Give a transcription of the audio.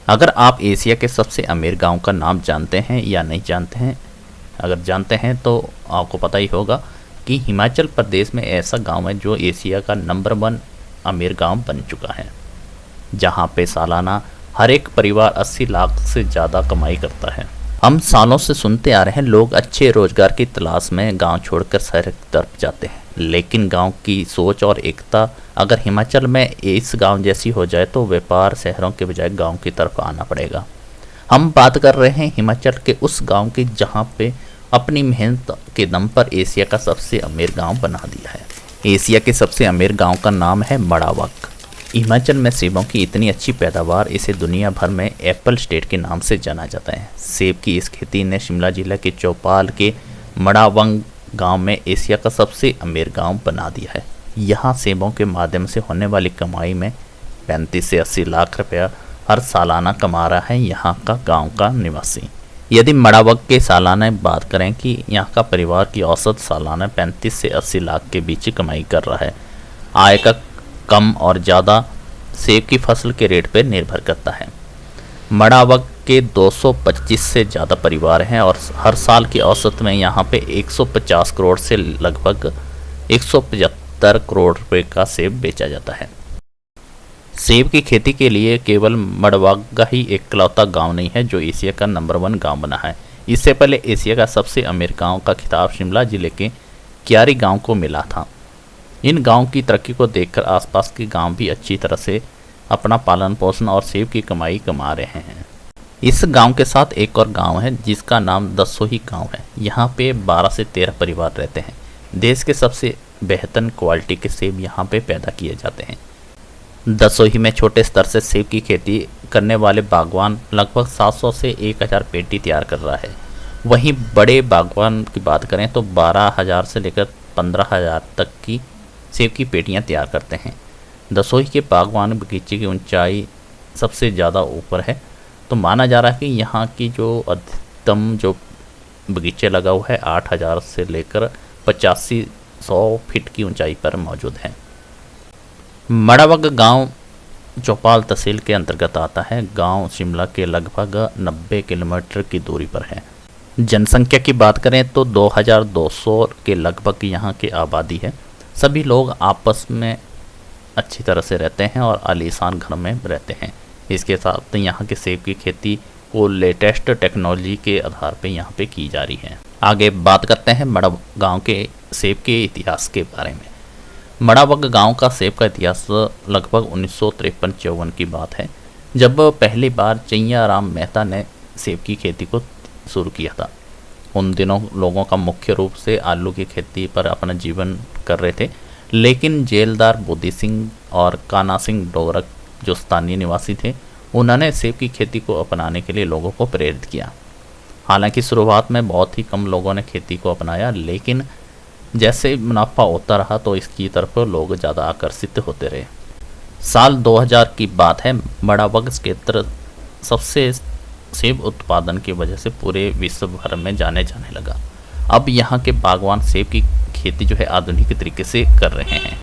अगर आप एशिया के सबसे अमीर गांव का नाम जानते हैं या नहीं जानते हैं, अगर जानते हैं तो आपको पता ही होगा कि हिमाचल प्रदेश में ऐसा गांव है जो एशिया का नंबर 1 अमीर गांव बन चुका है, जहां पे सालाना हर एक परिवार 80 लाख से ज़्यादा कमाई करता है। हम सालों से सुनते आ रहे हैं लोग अच्छे रोजगार की तलाश में गांव छोड़कर शहर की तरफ जाते हैं, लेकिन गांव की सोच और एकता अगर हिमाचल में इस गांव जैसी हो जाए तो व्यापार शहरों के बजाय गांव की तरफ आना पड़ेगा। हम बात कर रहे हैं हिमाचल के उस गांव की जहां पे अपनी मेहनत के दम पर एशिया का सबसे अमीर गांव बना दिया है। एशिया के सबसे अमीर गांव का नाम है मड़ावक। हिमाचल में सेबों की इतनी अच्छी पैदावार, इसे दुनिया भर में एप्पल स्टेट के नाम से जाना जाता है। सेब की इस खेती ने शिमला जिला के चौपाल के मड़ावंग गांव में एशिया का सबसे अमीर गांव बना दिया है। यहाँ सेबों के माध्यम से होने वाली कमाई में 35 से 80 लाख रुपया हर सालाना कमा रहा है यहाँ का गांव का निवासी। यदि मड़ावक के सालाना बात करें कि यहाँ का परिवार की औसत सालाना 35 से 80 लाख के बीच कमाई कर रहा है। आय का कम और ज़्यादा सेब की फसल के रेट पर निर्भर करता है। मड़ावक के 225 से ज़्यादा परिवार हैं और हर साल की औसत में यहाँ पे 150 करोड़ से लगभग 175 करोड़ रुपए का सेब बेचा जाता है। सेब की खेती के लिए केवल मड़वागा ही एकलौता गांव नहीं है जो एशिया का नंबर 1 गांव बना है। इससे पहले एशिया का सबसे अमीर गांव का खिताब शिमला जिले के क्यारी गांव को मिला था। इन गांव की तरक्की को देखकर आसपास के गांव भी अच्छी तरह से अपना पालन पोषण और सेब की कमाई कमा रहे हैं। इस गांव के साथ एक और गांव है जिसका नाम दसोही गांव है। यहाँ पे 12 से 13 परिवार रहते हैं। देश के सबसे बेहतर क्वालिटी के सेब यहाँ पे पैदा किए जाते हैं। दसोही में छोटे स्तर से सेब की खेती करने वाले बागवान लगभग 700 से 1000 पेटी तैयार कर रहा है। वहीं बड़े बागवान की बात करें तो 12,000 से लेकर 15,000 तक की सेब की पेटियां तैयार करते हैं। दसोही के बागवान बगीचे की ऊंचाई सबसे ज़्यादा ऊपर है, तो माना जा रहा है कि यहाँ की जो अधिकतम जो बगीचे लगा हुआ है 8,000 से लेकर 85-100 फीट की ऊंचाई पर मौजूद है। मड़ावक गांव चौपाल तहसील के अंतर्गत आता है। गांव शिमला के लगभग 90 किलोमीटर की दूरी पर है। जनसंख्या की बात करें तो 2200 के लगभग यहाँ की आबादी है। सभी लोग आपस में अच्छी तरह से रहते हैं और आलीशान घर में रहते हैं। इसके साथ यहाँ के सेब की खेती को लेटेस्ट टेक्नोलॉजी के आधार पर यहाँ पे की जा रही है। आगे बात करते हैं मड़ावक गांव के सेब के इतिहास के बारे में। मड़ावक गांव का सेब का इतिहास लगभग 1953-54 की बात है, जब पहली बार चैया राम मेहता ने सेब की खेती को शुरू किया था। उन दिनों लोगों का मुख्य रूप से आलू की खेती पर अपना जीवन कर रहे थे, लेकिन जेलदार बुद्धि सिंह और काना सिंह डोगरक जो स्थानीय निवासी थे, उन्होंने सेब की खेती को अपनाने के लिए लोगों को प्रेरित किया। हालांकि शुरुआत में बहुत ही कम लोगों ने खेती को अपनाया, लेकिन जैसे मुनाफा होता रहा तो इसकी तरफ लोग ज़्यादा आकर्षित होते रहे। साल 2000 की बात है। मड़ावक क्षेत्र सबसे सेब उत्पादन की वजह से पूरे विश्व भर में जाने लगा। अब यहाँ के बागवान सेब की खेती जो है आधुनिक तरीके से कर रहे हैं।